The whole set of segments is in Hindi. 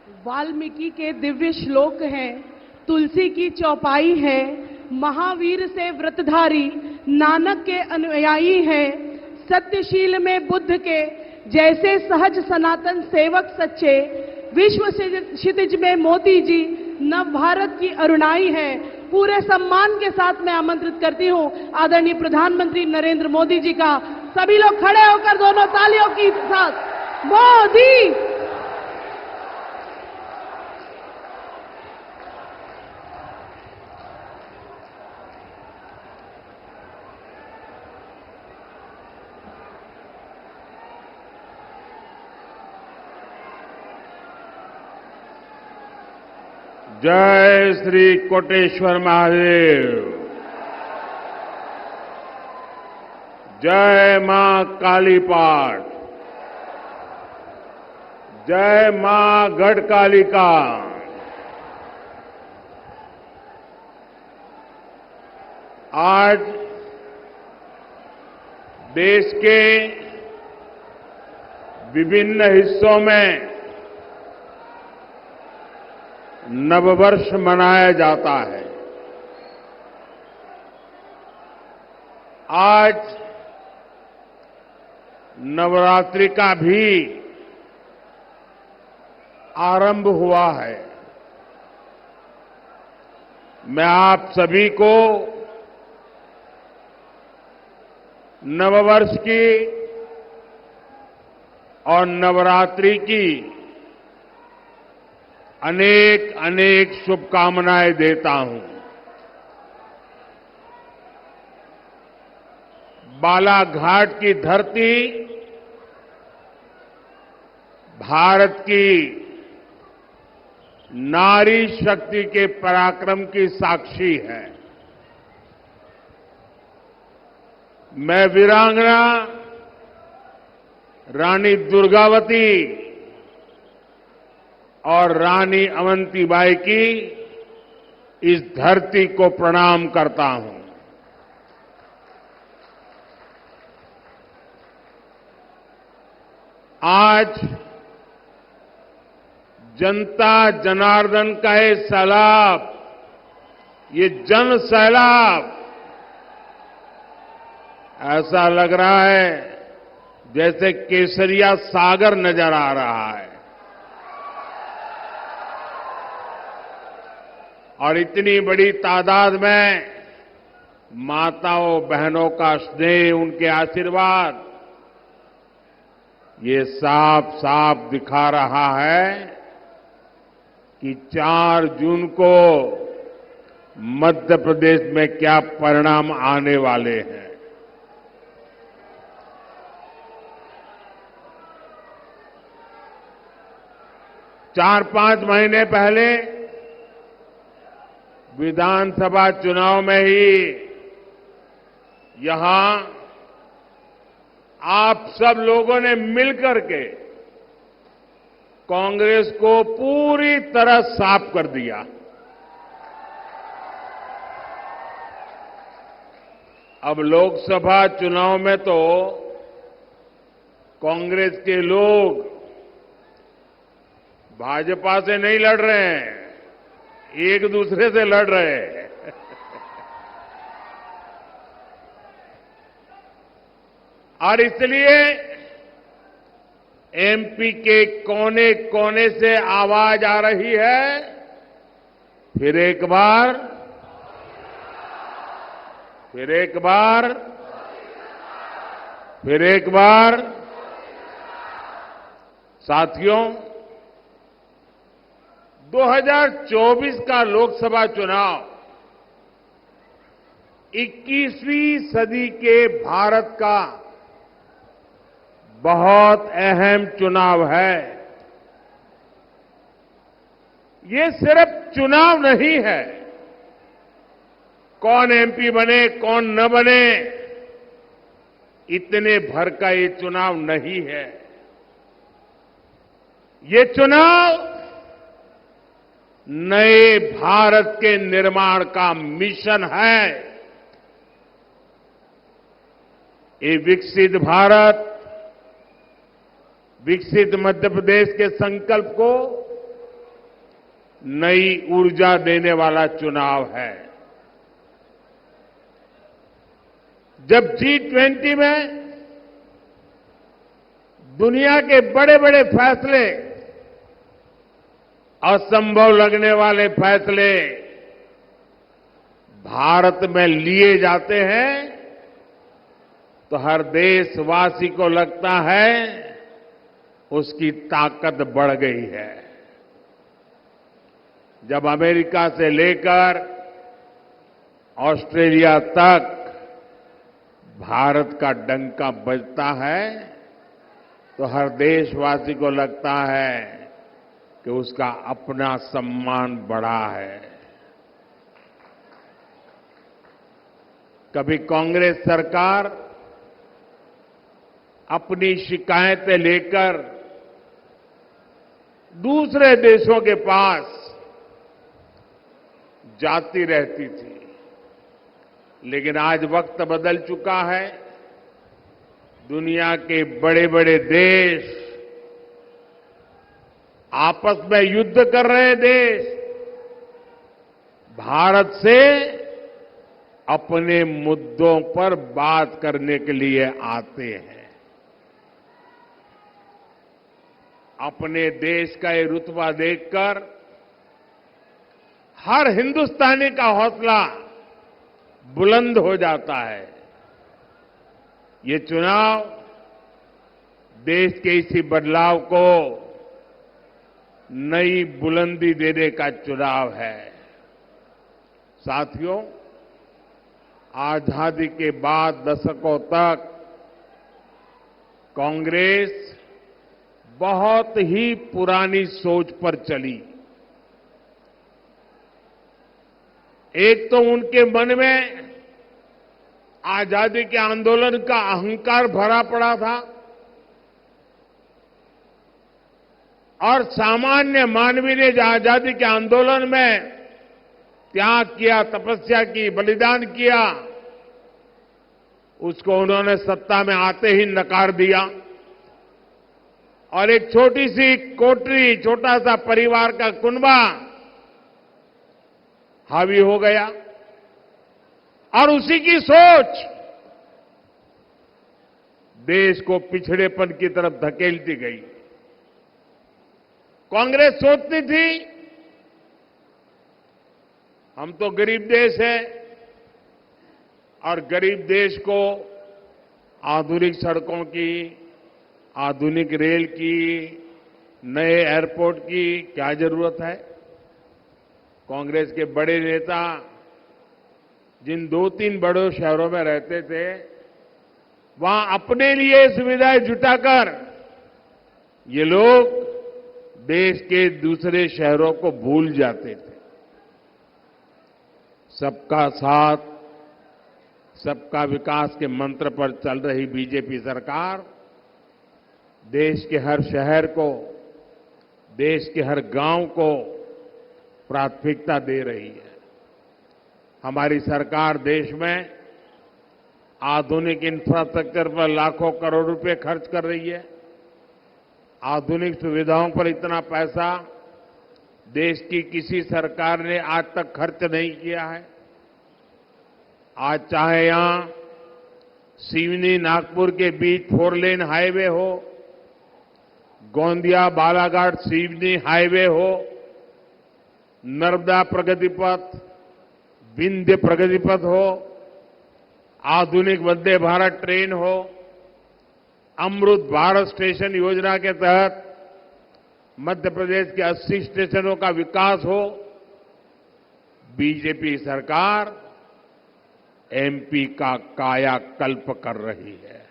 वाल्मीकि के दिव्य श्लोक हैं, तुलसी की चौपाई है, महावीर से व्रतधारी नानक के अनुयायी है, सत्यशील में बुद्ध के जैसे सहज सनातन सेवक सच्चे, विश्व क्षितिज में मोती जी नव भारत की अरुणाई है। पूरे सम्मान के साथ मैं आमंत्रित करती हूं आदरणीय प्रधानमंत्री नरेंद्र मोदी जी का। सभी लोग खड़े होकर दोनों तालियों के साथ मोदी। जय श्री कोटेश्वर महादेव। जय मां कालीपाट। जय मां गढ़कालिका। आज देश के विभिन्न हिस्सों में नववर्ष मनाया जाता है। आज नवरात्रि का भी आरंभ हुआ है। मैं आप सभी को नववर्ष की और नवरात्रि की अनेक अनेक शुभकामनाएं देता हूं। बालाघाट की धरती भारत की नारी शक्ति के पराक्रम की साक्षी है। मैं वीरांगना रानी दुर्गावती और रानी अवंतीबाई की इस धरती को प्रणाम करता हूं। आज जनता जनार्दन का ये सैलाब, ये जन सैलाब ऐसा लग रहा है जैसे केसरिया सागर नजर आ रहा है। और इतनी बड़ी तादाद में माताओं बहनों का स्नेह, उनके आशीर्वाद, ये साफ साफ दिखा रहा है कि 4 जून को मध्य प्रदेश में क्या परिणाम आने वाले हैं। चार 5 महीने पहले विधानसभा चुनाव में ही यहां आप सब लोगों ने मिलकर के कांग्रेस को पूरी तरह साफ कर दिया। अब लोकसभा चुनाव में तो कांग्रेस के लोग भाजपा से नहीं लड़ रहे हैं, एक दूसरे से लड़ रहे हैं। और इसलिए एमपी के कोने कोने से आवाज आ रही है, फिर एक बार, फिर एक बार, फिर एक बार। साथियों, 2024 का लोकसभा चुनाव 21वीं सदी के भारत का बहुत अहम चुनाव है। ये सिर्फ चुनाव नहीं है, कौन एमपी बने कौन न बने इतने भर का ये चुनाव नहीं है। ये चुनाव नए भारत के निर्माण का मिशन है। ये विकसित भारत, विकसित मध्य प्रदेश के संकल्प को नई ऊर्जा देने वाला चुनाव है। जब G20 में दुनिया के बड़े बड़े फैसले, असंभव लगने वाले फैसले भारत में लिए जाते हैं तो हर देशवासी को लगता है उसकी ताकत बढ़ गई है। जब अमेरिका से लेकर ऑस्ट्रेलिया तक भारत का डंका बजता है तो हर देशवासी को लगता है कि उसका अपना सम्मान बढ़ा है। कभी कांग्रेस सरकार अपनी शिकायतें लेकर दूसरे देशों के पास जाती रहती थी, लेकिन आज वक्त बदल चुका है। दुनिया के बड़े बड़े देश, आपस में युद्ध कर रहे देश, भारत से अपने मुद्दों पर बात करने के लिए आते हैं। अपने देश का ये रुतबा देखकर हर हिंदुस्तानी का हौसला बुलंद हो जाता है। ये चुनाव देश के इसी बदलाव को नई बुलंदी देने का चुनाव है। साथियों, आजादी के बाद दशकों तक कांग्रेस बहुत ही पुरानी सोच पर चली। एक तो उनके मन में आजादी के आंदोलन का अहंकार भरा पड़ा था और सामान्य मानवी ने जो आजादी के आंदोलन में त्याग किया, तपस्या की, बलिदान किया, उसको उन्होंने सत्ता में आते ही नकार दिया और एक छोटी सी कोठरी, छोटा सा परिवार का कुनबा हावी हो गया और उसी की सोच देश को पिछड़ेपन की तरफ धकेलती गई। कांग्रेस सोचती थी हम तो गरीब देश है और गरीब देश को आधुनिक सड़कों की, आधुनिक रेल की, नए एयरपोर्ट की क्या जरूरत है। कांग्रेस के बड़े नेता जिन 2-3 बड़े शहरों में रहते थे, वहां अपने लिए सुविधाएं जुटाकर ये लोग देश के दूसरे शहरों को भूल जाते थे। सबका साथ, सबका विकास के मंत्र पर चल रही बीजेपी सरकार देश के हर शहर को, देश के हर गांव को प्राथमिकता दे रही है। हमारी सरकार देश में आधुनिक इंफ्रास्ट्रक्चर पर लाखों करोड़ रुपए खर्च कर रही है। आधुनिक सुविधाओं पर इतना पैसा देश की किसी सरकार ने आज तक खर्च नहीं किया है। आज चाहे यहां सिवनी नागपुर के बीच 4 लेन हाईवे हो, गोंदिया बालाघाट सिवनी हाईवे हो, नर्मदा प्रगति पथ, विंध्य प्रगति पथ हो, आधुनिक वंदे भारत ट्रेन हो, अमृत भारत स्टेशन योजना के तहत मध्य प्रदेश के 80 स्टेशनों का विकास हो, बीजेपी सरकार एमपी का कायाकल्प कर रही है।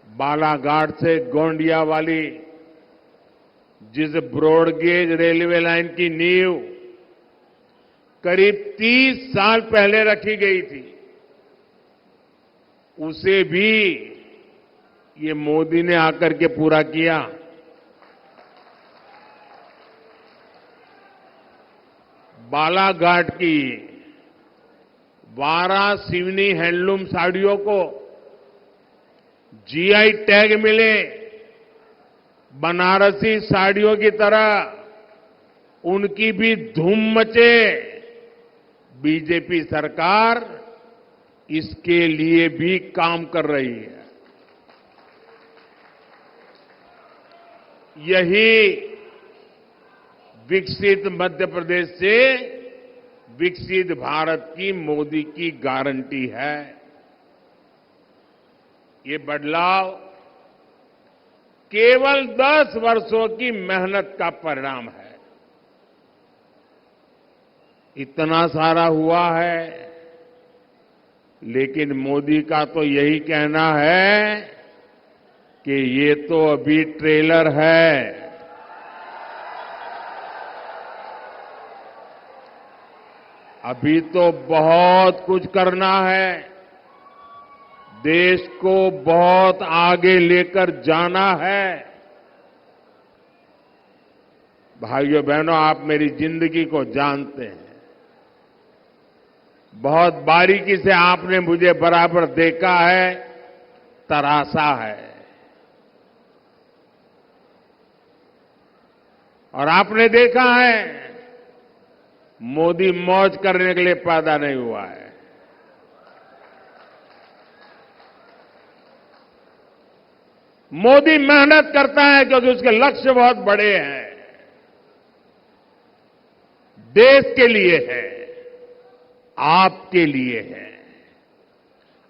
बालाघाट से गोंडिया वाली जिस ब्रॉडगेज रेलवे लाइन की नींव करीब 30 साल पहले रखी गई थी, उसे भी ये मोदी ने आकर के पूरा किया। बालाघाट की 12 सिवनी हैंडलूम साड़ियों को जीआई टैग मिले बनारसी साड़ियों की तरह उनकी भी धूम मचे। बीजेपी सरकार इसके लिए भी काम कर रही है। यही विकसित मध्य प्रदेश से विकसित भारत की मोदी की गारंटी है। ये बदलाव केवल 10 वर्षों की मेहनत का परिणाम है। इतना सारा हुआ है, लेकिन मोदी का तो यही कहना है कि ये तो अभी ट्रेलर है। अभी तो बहुत कुछ करना है। देश को बहुत आगे लेकर जाना है। भाइयों बहनों, आप मेरी जिंदगी को जानते हैं। बहुत बारीकी से आपने मुझे बराबर देखा है, तरासा है। और आपने देखा है, मोदी मौज करने के लिए पैदा नहीं हुआ है। मोदी मेहनत करता है क्योंकि उसके लक्ष्य बहुत बड़े हैं। देश के लिए है, आपके लिए है,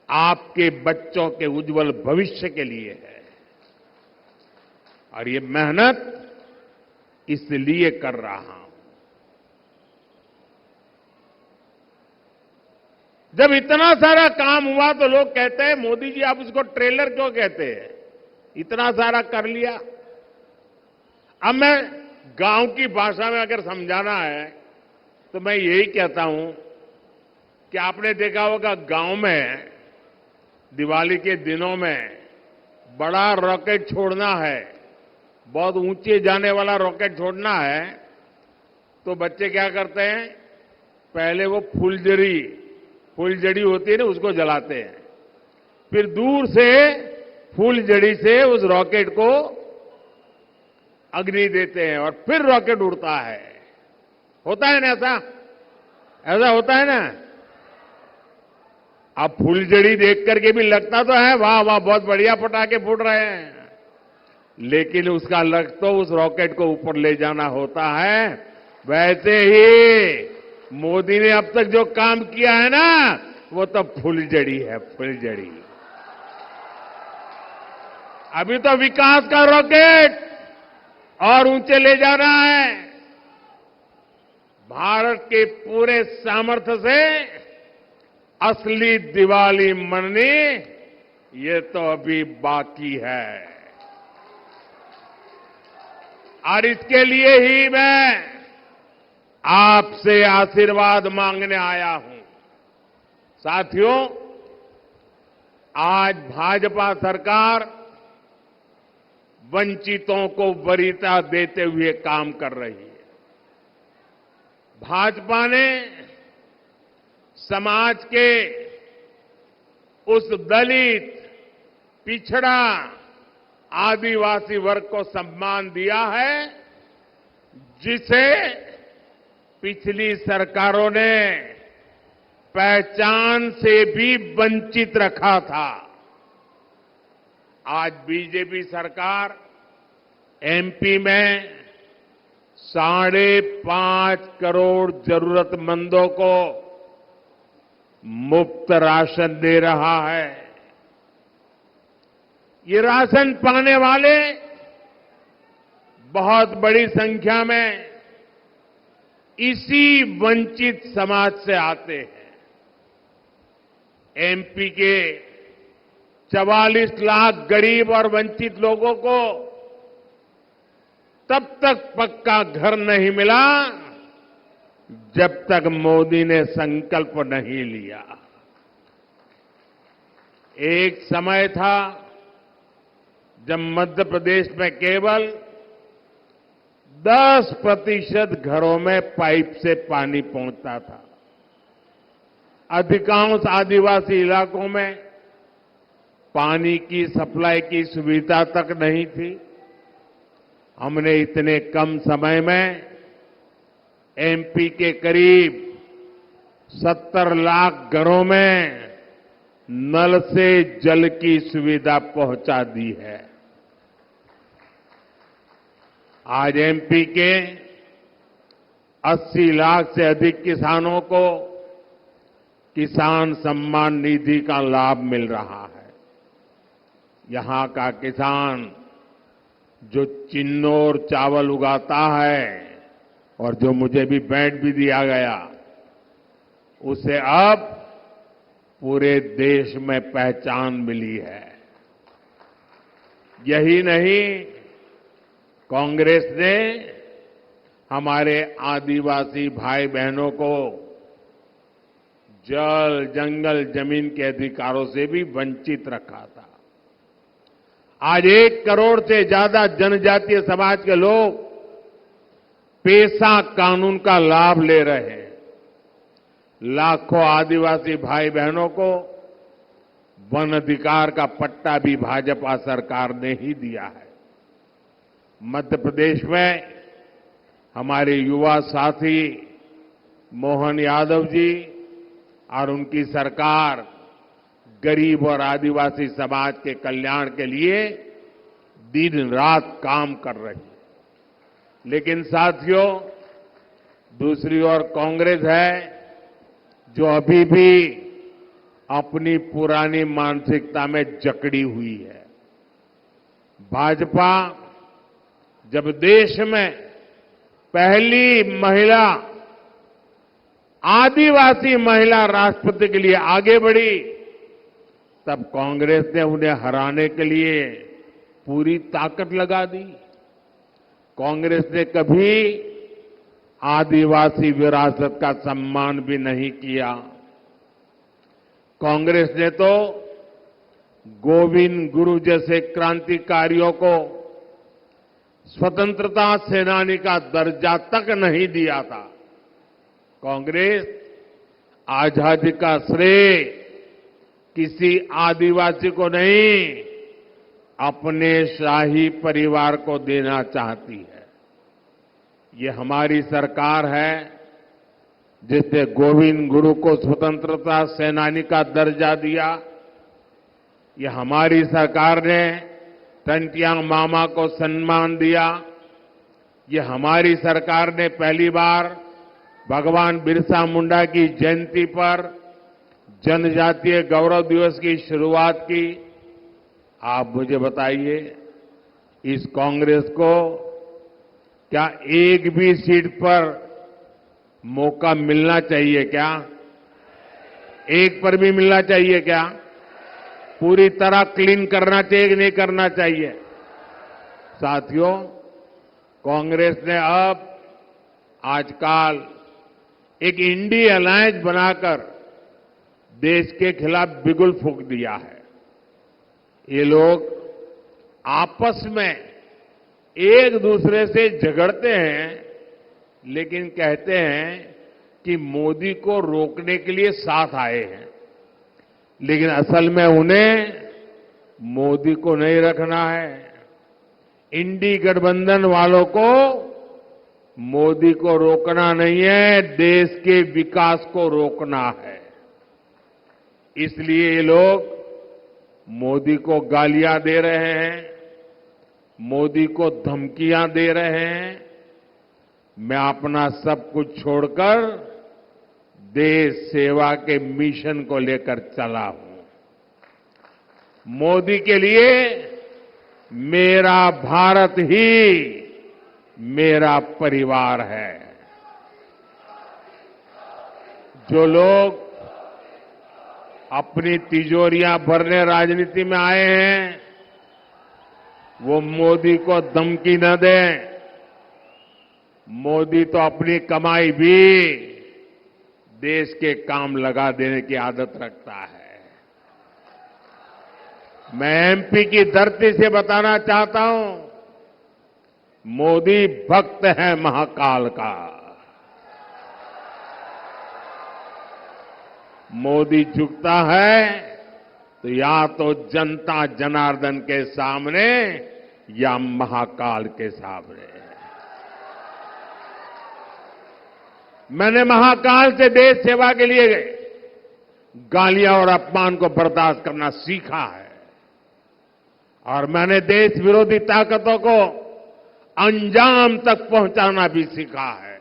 आपके बच्चों के उज्जवल भविष्य के लिए है। और ये मेहनत इसलिए कर रहा हूं। जब इतना सारा काम हुआ तो लोग कहते हैं, मोदी जी आप उसको ट्रेलर क्यों कहते हैं? इतना सारा कर लिया। अब मैं गांव की भाषा में अगर समझाना है तो मैं यही कहता हूं कि आपने देखा होगा गांव में दिवाली के दिनों में बड़ा रॉकेट छोड़ना है, बहुत ऊंचे जाने वाला रॉकेट छोड़ना है, तो बच्चे क्या करते हैं? पहले वो फुलझड़ी होती है ना, उसको जलाते हैं। फिर दूर से फुलझड़ी से उस रॉकेट को अग्नि देते हैं और फिर रॉकेट उड़ता है। होता है ना ऐसा? ऐसा होता है ना? अब फुलझड़ी देख करके भी लगता तो है वाह वाह बहुत बढ़िया पटाखे फूट रहे हैं, लेकिन उसका लक्ष्य तो उस रॉकेट को ऊपर ले जाना होता है। वैसे ही मोदी ने अब तक जो काम किया है ना, वो तो फुलझड़ी है, फुलझड़ी। अभी तो विकास का रॉकेट और ऊंचे ले जाना है। भारत के पूरे सामर्थ्य से असली दिवाली मननी, ये तो अभी बाकी है। और इसके लिए ही मैं आपसे आशीर्वाद मांगने आया हूं। साथियों, आज भाजपा सरकार वंचितों को वरीयता देते हुए काम कर रही है। भाजपा ने समाज के उस दलित, पिछड़ा, आदिवासी वर्ग को सम्मान दिया है जिसे पिछली सरकारों ने पहचान से भी वंचित रखा था। आज बीजेपी सरकार एमपी में 5.5 करोड़ जरूरतमंदों को मुफ्त राशन दे रहा है। ये राशन पाने वाले बहुत बड़ी संख्या में इसी वंचित समाज से आते हैं। एमपी के 44 लाख गरीब और वंचित लोगों को तब तक पक्का घर नहीं मिला जब तक मोदी ने संकल्प नहीं लिया। एक समय था जब मध्य प्रदेश में केवल 10% घरों में पाइप से पानी पहुंचता था। अधिकांश आदिवासी इलाकों में पानी की सप्लाई की सुविधा तक नहीं थी। हमने इतने कम समय में एमपी के करीब 70 लाख घरों में नल से जल की सुविधा पहुंचा दी है। आज एमपी के 80 लाख से अधिक किसानों को किसान सम्मान निधि का लाभ मिल रहा है। यहां का किसान जो चिन्नौर चावल उगाता है और जो मुझे भी बैट भी दिया गया, उसे अब पूरे देश में पहचान मिली है। यही नहीं, कांग्रेस ने हमारे आदिवासी भाई बहनों को जल, जंगल, जमीन के अधिकारों से भी वंचित रखा था। आज 1 करोड़ से ज्यादा जनजातीय समाज के लोग पेसा कानून का लाभ ले रहे हैं। लाखों आदिवासी भाई बहनों को वन अधिकार का पट्टा भी भाजपा सरकार ने ही दिया है। मध्य प्रदेश में हमारे युवा साथी मोहन यादव जी और उनकी सरकार गरीब और आदिवासी समाज के कल्याण के लिए दिन रात काम कर रही है। लेकिन साथियों, दूसरी ओर कांग्रेस है जो अभी भी अपनी पुरानी मानसिकता में जकड़ी हुई है। भाजपा जब देश में पहली महिला, आदिवासी महिला राष्ट्रपति के लिए आगे बढ़ी, तब कांग्रेस ने उन्हें हराने के लिए पूरी ताकत लगा दी। कांग्रेस ने कभी आदिवासी विरासत का सम्मान भी नहीं किया। कांग्रेस ने तो गोविंद गुरु जैसे क्रांतिकारियों को स्वतंत्रता सेनानी का दर्जा तक नहीं दिया था। कांग्रेस आजादी का श्रेय किसी आदिवासी को नहीं, अपने शाही परिवार को देना चाहती है। ये हमारी सरकार है जिसने गोविंद गुरु को स्वतंत्रता सेनानी का दर्जा दिया। ये हमारी सरकार ने टंटियांग मामा को सम्मान दिया। ये हमारी सरकार ने पहली बार भगवान बिरसा मुंडा की जयंती पर जनजातीय गौरव दिवस की शुरुआत की। आप मुझे बताइए, इस कांग्रेस को क्या एक भी सीट पर मौका मिलना चाहिए क्या? एक पर भी मिलना चाहिए क्या? पूरी तरह क्लीन करना चाहिए कि नहीं करना चाहिए? साथियों, कांग्रेस ने अब आजकल एक इंडी अलायंस बनाकर देश के खिलाफ बिगुल फूंक दिया है। ये लोग आपस में एक दूसरे से झगड़ते हैं, लेकिन कहते हैं कि मोदी को रोकने के लिए साथ आए हैं, लेकिन असल में उन्हें मोदी को नहीं रखना है। इंडी गठबंधन वालों को मोदी को रोकना नहीं है, देश के विकास को रोकना है। इसलिए ये लोग मोदी को गालियां दे रहे हैं, मोदी को धमकियां दे रहे हैं। मैं अपना सब कुछ छोड़कर देश सेवा के मिशन को लेकर चला हूं। मोदी के लिए मेरा भारत ही मेरा परिवार है। जो लोग अपनी तिजोरियां भरने राजनीति में आए हैं, वो मोदी को धमकी न दें। मोदी तो अपनी कमाई भी देश के काम लगा देने की आदत रखता है। मैं एमपी की धरती से बताना चाहता हूं, मोदी भक्त है महाकाल का। मोदी झुकता है तो या तो जनता जनार्दन के सामने या महाकाल के सामने। मैंने महाकाल से देश सेवा के लिए गालियां और अपमान को बर्दाश्त करना सीखा है और मैंने देश विरोधी ताकतों को अंजाम तक पहुंचाना भी सीखा है।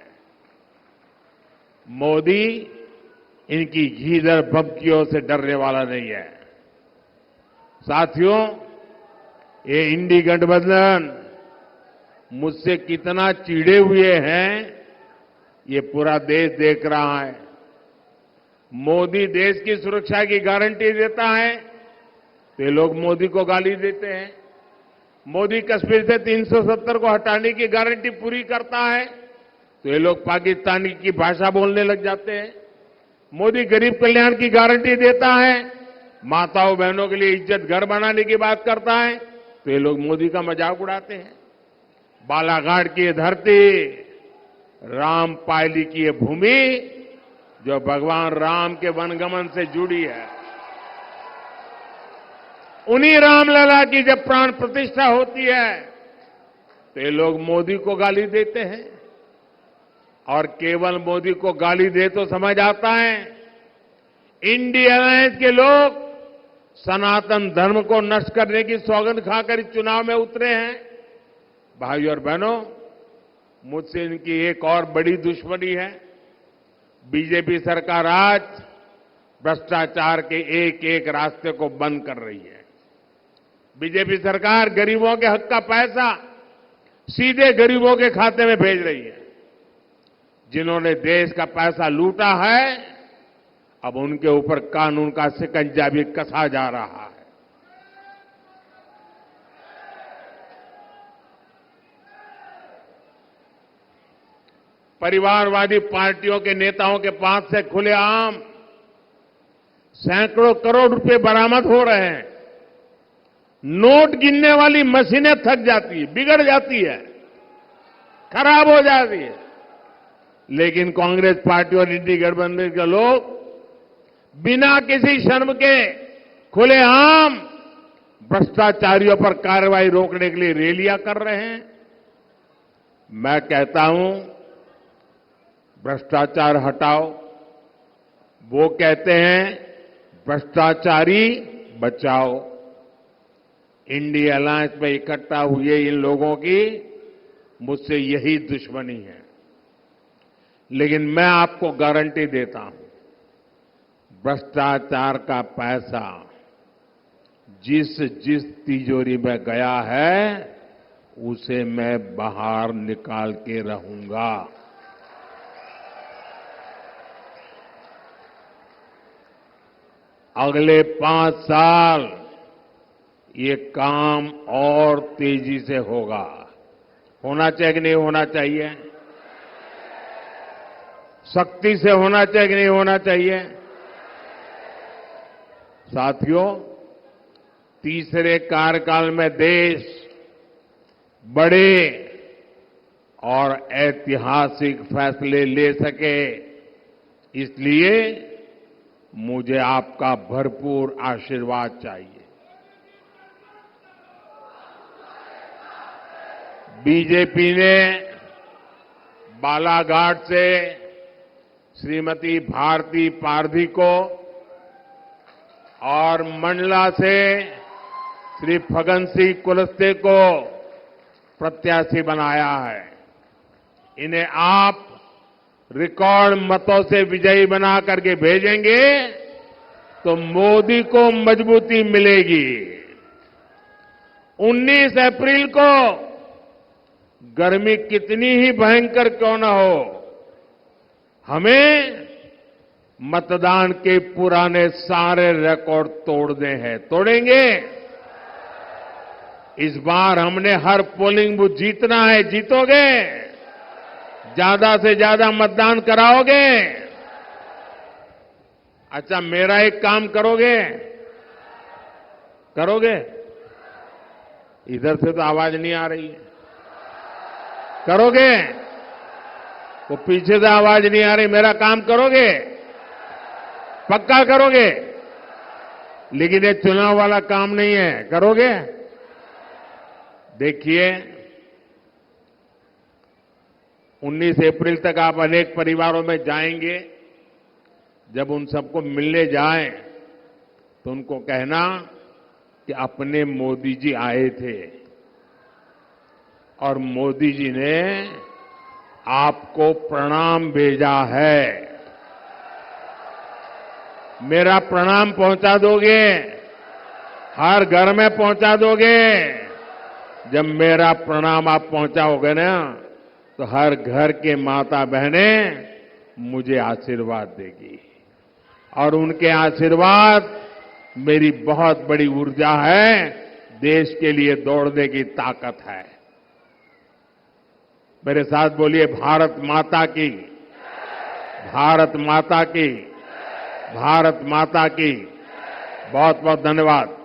मोदी इनकी घीधर भभकियों से डरने वाला नहीं है। साथियों, ये इंडी गठबंधन मुझसे कितना चिढ़े हुए हैं ये पूरा देश देख रहा है। मोदी देश की सुरक्षा की गारंटी देता है तो ये लोग मोदी को गाली देते हैं। मोदी कश्मीर से 370 को हटाने की गारंटी पूरी करता है तो ये लोग पाकिस्तानी की भाषा बोलने लग जाते हैं। मोदी गरीब कल्याण की गारंटी देता है, माताओं बहनों के लिए इज्जत घर बनाने की बात करता है तो ये लोग मोदी का मजाक उड़ाते हैं। बालाघाट की ये धरती, रामपायली की ये भूमि जो भगवान राम के वनगमन से जुड़ी है, उन्हीं रामलला की जब प्राण प्रतिष्ठा होती है तो ये लोग मोदी को गाली देते हैं और केवल मोदी को गाली दे तो समझ आता है इंडिया अलायंस के लोग सनातन धर्म को नष्ट करने की सौगंध खाकर इस चुनाव में उतरे हैं। भाइयों और बहनों, मुझसे इनकी एक और बड़ी दुश्मनी है। बीजेपी सरकार आज भ्रष्टाचार के एक एक रास्ते को बंद कर रही है। बीजेपी सरकार गरीबों के हक का पैसा सीधे गरीबों के खाते में भेज रही है। जिन्होंने देश का पैसा लूटा है, अब उनके ऊपर कानून का शिकंजा भी कसा जा रहा है। परिवारवादी पार्टियों के नेताओं के पास से खुलेआम सैकड़ों करोड़ रुपए बरामद हो रहे हैं। नोट गिनने वाली मशीनें थक जाती है, बिगड़ जाती है, खराब हो जाती है, लेकिन कांग्रेस पार्टी और इंडी गठबंधन के लोग बिना किसी शर्म के खुलेआम भ्रष्टाचारियों पर कार्रवाई रोकने के लिए रैलियां कर रहे हैं। मैं कहता हूं, भ्रष्टाचार हटाओ। वो कहते हैं भ्रष्टाचारी बचाओ। इंडिया अलायंस में इकट्ठा हुए इन लोगों की मुझसे यही दुश्मनी है, लेकिन मैं आपको गारंटी देता हूं, भ्रष्टाचार का पैसा जिस जिस तिजोरी में गया है उसे मैं बाहर निकाल के रहूंगा। अगले 5 साल ये काम और तेजी से होगा। होना चाहिए कि नहीं होना चाहिए? सख्ती से होना चाहिए कि नहीं होना चाहिए? साथियों, तीसरे कार्यकाल में देश बड़े और ऐतिहासिक फैसले ले सके, इसलिए मुझे आपका भरपूर आशीर्वाद चाहिए। बीजेपी ने बालाघाट से श्रीमती भारती पारधी को और मंडला से श्री फग्गन सिंह कुलस्ते को प्रत्याशी बनाया है। इन्हें आप रिकॉर्ड मतों से विजयी बना करके भेजेंगे तो मोदी को मजबूती मिलेगी। 19 अप्रैल को गर्मी कितनी ही भयंकर क्यों न हो, हमें मतदान के पुराने सारे रिकॉर्ड तोड़ने हैं। तोड़ेंगे। इस बार हमने हर पोलिंग बूथ जीतना है। जीतोगे? ज्यादा से ज्यादा मतदान कराओगे? अच्छा, मेरा एक काम करोगे? करोगे? इधर से तो आवाज नहीं आ रही है। करोगे? वो पीछे से आवाज नहीं आ रही। मेरा काम करोगे? पक्का करोगे? लेकिन ये चुनाव वाला काम नहीं है। करोगे? देखिए, 19 अप्रैल तक आप अनेक परिवारों में जाएंगे। जब उन सबको मिलने जाएं तो उनको कहना कि अपने मोदी जी आए थे और मोदी जी ने आपको प्रणाम भेजा है। मेरा प्रणाम पहुंचा दोगे? हर घर में पहुंचा दोगे? जब मेरा प्रणाम आप पहुंचाओगे ना, तो हर घर के माता बहनें मुझे आशीर्वाद देगी और उनके आशीर्वाद मेरी बहुत बड़ी ऊर्जा है, देश के लिए दौड़ने की ताकत है। मेरे साथ बोलिए, भारत माता की, भारत माता की, भारत माता की। बहुत बहुत धन्यवाद।